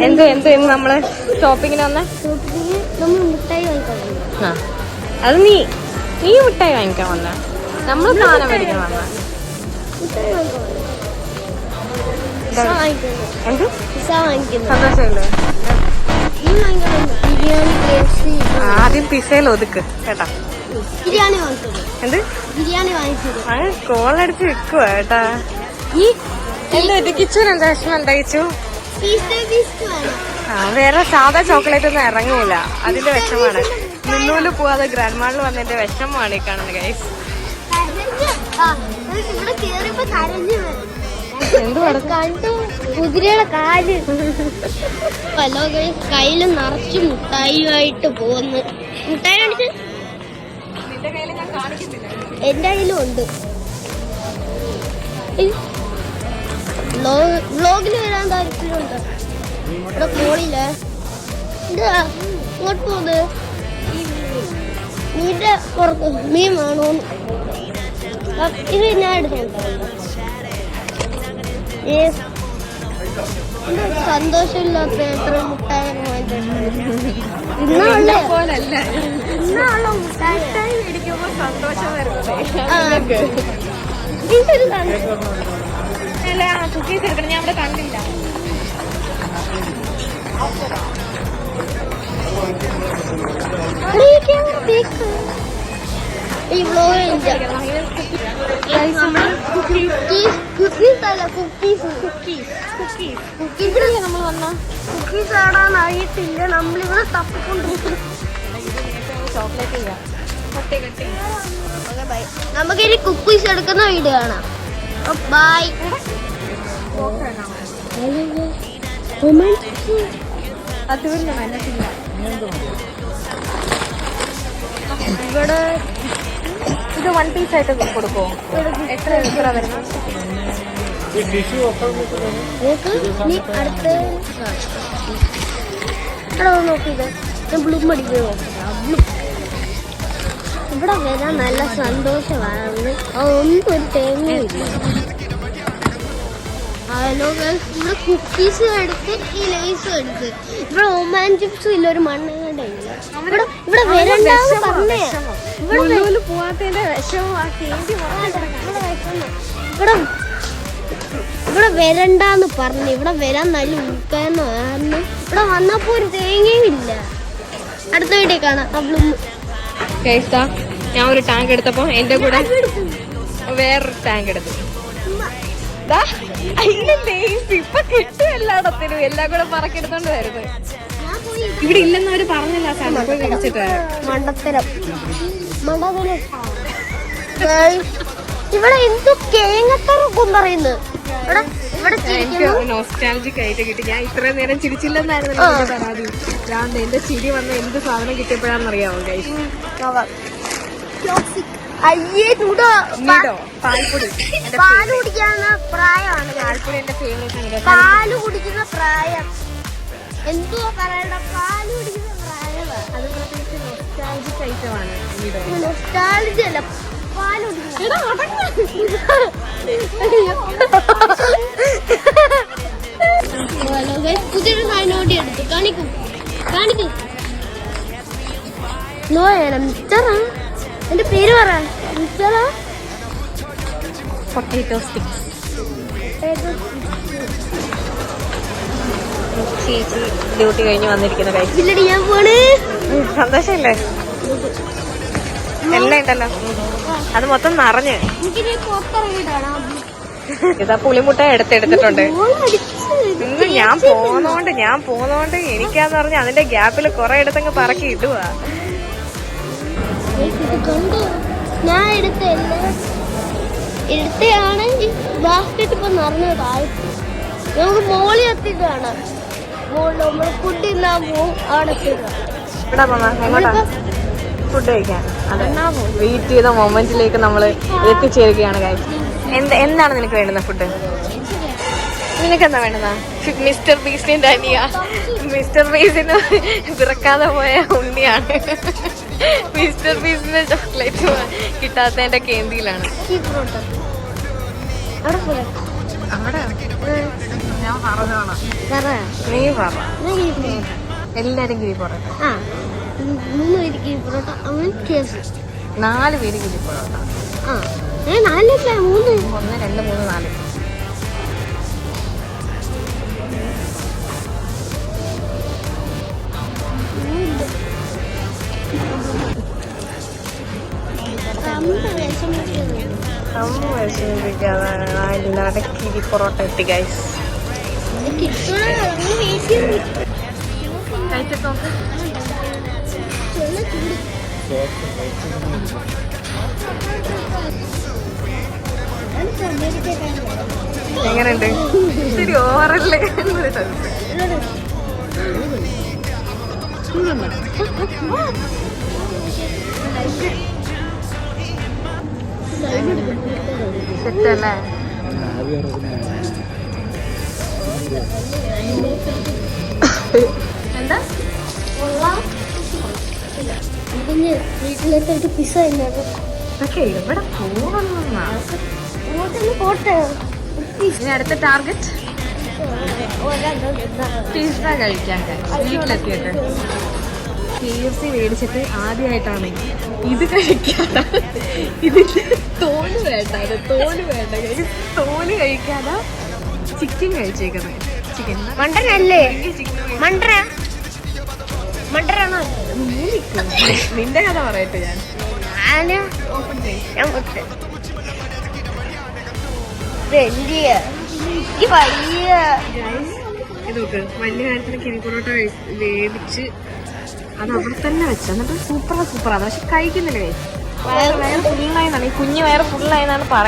എന്ത് എന്ത് നമ്മള് ഷോപ്പിങ്ങിന് വന്ന ആ അത് നീ മിഠായി വാങ്ങിക്കാൻ വന്ന നമ്മള് സാധനം മേടിക്കാൻ വന്ന എന്ത് സന്തോഷമില്ലേ? ആദ്യം പിസയിൽ ഒതുക്ക് കേട്ടാ. എന്ത് കോളടിച്ച് വെക്കുവ കേട്ടാ. എന്താ കിച്ചുവിന് എന്താ വിഷമം? എന്താ കിച്ചു? വേറെ സാധാ ചോക്ലേറ്റ് ഒന്നും ഇറങ്ങൂല, അതിന്റെ വിഷമാണ്. മുന്നൂല് പോവാതെ ഗ്രാൻഡ് മാളിൽ വന്നതിന്റെ വിഷമാണ് ഈ കാണുന്നത് ഗൈസ്. കുതിരയുടെ കാല് കയ്യില് നിറച്ച് മുട്ടായിയായിട്ട് പോന്ന്. മുട്ടായി കാണിച്ച് എന്റെ കയ്യിലും ഉണ്ട്. വ്ലോഗില് വരാൻ താല്പര്യമുണ്ട്. ഇവിടെ ഫോണില് ഇങ്ങോട്ട് പോകുന്നത് മീന്റെ പുറത്ത് മീൻ വേണോ? ഇത് ഞാൻ എടുത്തോണ്ടോ? സന്തോഷമില്ലാത്ത എത്ര മുട്ടായി ഇന്നുള്ള മുട്ടായി മേടിക്കുമ്പോ സന്തോഷം വരുന്നത്. കുക്കീസ് എടുക്കണം, ഞാൻ അവിടെ കണ്ടില്ല. ഈ വ്ലോഗിന്റെ നമ്മൾ വന്ന കുക്കീസ് ആടാനായിട്ടില്ല. നമ്മളിവിടെ തപ്പിക്കൊണ്ടിരിക്കും. ചോക്ലേറ്റ് ചെയ്യാം. നമുക്കിനി കുക്കീസ് എടുക്കുന്ന വീഡിയോ കാണാം. ബൈ. ഇവിടെ ഇത് 1 പീസ് ആയിട്ട് കൊടുക്കുമോ? എത്ര വരുന്നത്? നോക്കിയത് ബ്ലൂ മടിക്കോ? ഇവിടെ വരാൻ നല്ല സന്തോഷമാണ്. ഒന്നും ഒരു തേങ്ങയില്ല. ഇവിടെ കുക്കീസ് എടുത്ത് ഈ ലേസും എടുത്ത് ഇവിടെ ഒമാൻ ചിപ്സും ഇല്ല, ഒരു മണ്ണുകട ഇല്ല. ഇവിടെ വരണ്ടാന്ന് പറഞ്ഞേ. ഇവിടെ വരണ്ടാന്ന് പറഞ്ഞു. ഇവിടെ വരാൻ നല്ല ഉൾക്കാന്ന് പറഞ്ഞു. ഇവിടെ വന്നപ്പോ ഒരു തേങ്ങയും ഇല്ല. അടുത്ത വീട്ടിൽ കാണാം. ഞാൻ ഒരു ടാങ്ക് എടുത്തപ്പോ എന്റെ കൂടെ വേറൊരു ടാങ്ക് എടുത്തു. ഇപ്പൊ കിട്ടും എല്ലായിടത്തിനും, എല്ലാം കൂടെ പറക്കെടുത്തോണ്ട് വരുന്നത്. ഇവിടെ ഇല്ലെന്ന് അവര് പറഞ്ഞില്ല. മണ്ടത്തരം. ഇവിടെ എന്ത് കേങ്ങത്തറക്കും പറയുന്നത്. നോസ്റ്റാൾജിക് ആയിട്ട് കിട്ടി. ഞാൻ ഇത്രയും നേരം ചിരിച്ചില്ലെന്നായിരുന്നു പരാതി. എന്റെ ചിരി വന്ന എന്ത് സാധനം കിട്ടിയപ്പോഴാണെന്നറിയാമോ ഗൈസ്? അയ്യേ ചൂടോ പാൽപ്പൊടി. പാല് കുടിക്കുന്ന പ്രായമാണ്. പാൽപ്പൊടി എന്റെ ഫേവറേറ്റ്. പാല് കുടിക്കുന്ന പ്രായം എന്തുവാ പറയണ്ട? പാല് കുടിക്കുന്ന പ്രായമാണ്. അത് പ്രത്യേകിച്ച് നൊസ്റ്റാൾജിക് ഐറ്റമാണ്. നൊസ്റ്റാൾജി അല്ല, പാല് കുടിക്കുന്ന. പുതിയൊരു സാധനം എടുത്തു കാണിക്കും. നോയാണ് മിച്ചറാ. എന്റെ പേര് പറ. മിച്ചറാ പൊട്ടാറ്റോ സ്റ്റിക്സ്. ചേച്ചി ഡ്യൂട്ടി കഴിഞ്ഞ് വന്നിരിക്കുന്ന കഴിച്ചില്ലടി ഞാൻ പോണ്. സന്തോഷല്ലേ? എല്ലാം ഉണ്ടല്ലോ. അത് മൊത്തം നിറഞ്ഞ്. ഇതാ പുളിമുട്ട എടുത്തിട്ടുണ്ട്. ഇന്ന് ഞാൻ പോന്നോണ്ട് എനിക്കാന്ന് പറഞ്ഞ അതിന്റെ ഗ്യാപ്പിൽ കൊറേ എടുത്തങ്ങ് പറക്കി ഇടുക. ഞാൻ എടുത്തയാണെങ്കിൽ ബാസ്കറ്റ് ഇപ്പൊ നിറഞ്ഞതായി. നമുക്ക് മോളി എത്തിയിട്ട് കാണാം. മോളിൽ നമ്മള് ഫുഡ് തിന്നാൻ പോവും. അവിടെ ഫുഡ് കഴിക്കാൻ വെയിറ്റ് ചെയ്ത മൊമെന്റിലേക്ക് നമ്മള് എത്തിച്ചേരുകയാണ് കാര്യം. എന്താണ് നിനക്ക് വേണ്ടുന്ന ഫുഡ്? നിനക്കെന്താ വേണ്ടുന്ന? മിസ്റ്റർ ബീസ്റ്റിന്റെ അനിയ. മിസ്റ്റർ ബീസിന് പിറക്കാതെ പോയ ഉണ്ണിയാണ്. Mister ബീസിന്റെ chocolate കിട്ടാത്തതിന്റെ കേന്ദ്രയിലാണ്. അവിടെ ഞാൻ പറഞ്ഞോളാം. നീ പറ. എല്ലാരും ഗിരി പൊറോട്ട. 3 പേര് ഗിരി പൊറോട്ട, അവൻ KFC. 4 പേര് ഗിരി പൊറോട്ട. 4 3 1 2 3 4. എല്ലാവരുടെ ഗിരി പൊറോട്ട എത്തി ഗൈസ്. കഴിച്ചിട്ട് നോക്ക്. എങ്ങനെയുണ്ട്? ശരി ഓവറല്ലേ? സെറ്റല്ലേ? എന്താ വീട്ടിലേക്ക് പിസ ഇതൊക്കെ എവിടെ പോകണമെന്നാ? പോട്ടെ. ഇനി അടുത്ത ടാർഗറ്റ് പിസ്സ കഴിക്കാൻ. വീട്ടിലെത്തിയിട്ട് KFC മേടിച്ചിട്ട് ആദ്യമായിട്ടാണ് ഇത് കഴിക്കാതെ, ഇതിന്റെ തോല് വേണ്ട, തോല് കഴിക്കാതെ ചിക്കൻ കഴിച്ചേക്കുന്നത്. ചിക്കൻ മണ്ടനല്ലേ? മണ്ടരാണോ? നിന്റെ കഥ പറയട്ടെ. ഞാൻ ഇതൊക്കെ വലിയ കാര്യത്തിന് കിരി പൊറോട്ട വേവിച്ച് അത് അവിടെ തന്നെ വെച്ച എന്നിട്ട് സൂപ്പറാണ്. പക്ഷെ കഴിക്കുന്നില്ലേ? വയറ് ഫുള്ളായെന്നാണ്, ഈ കുഞ്ഞു വയറ് ഫുള്ളായെന്നാണ് പറയുന്നത്.